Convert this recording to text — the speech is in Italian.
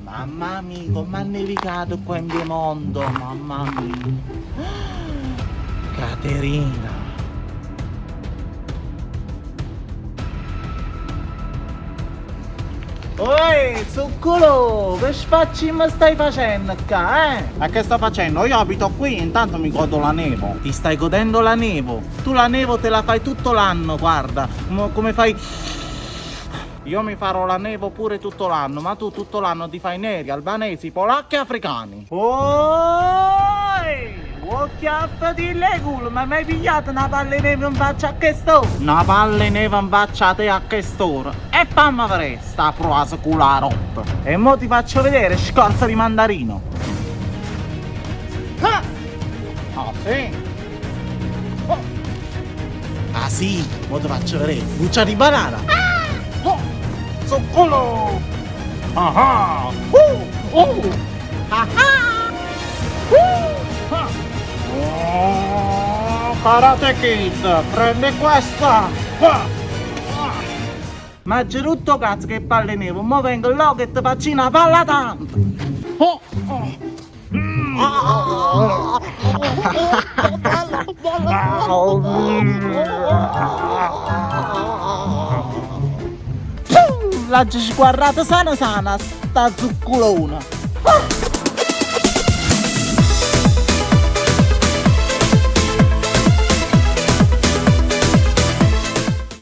Mamma mia, come ha nevicato qua in Piemonte, mamma mia. Caterina. Oi, zuccolo, che spacci mi stai facendo qua, eh? Ma che sto facendo? Io abito qui, intanto mi godo la nevo. Ti stai godendo la nevo? Tu la nevo te la fai tutto l'anno, guarda. Come fai... Io mi farò la nevo pure tutto l'anno, ma tu tutto l'anno ti fai neri, albanesi, polacchi e africani. Oi! Occhiaff di legul, ma mi hai pigliato una palla di neve in faccia a che sto? Una palla neve in faccia a te a che st'ora. E fammi vedere sta proasa cularot. E mo ti faccio vedere, scorza di mandarino. Ah, sì? Oh. Ah sì, mo ti faccio vedere, buccia di banana. Oh, zuccolo! Ah! Ah! Oh, Karate Kid, prendi questa! Ma c'è tutto cazzo che palle neve, mo vengo là che ti faccio una palla tanto! Oh, L'ha sguarrata sana sta zuccolona!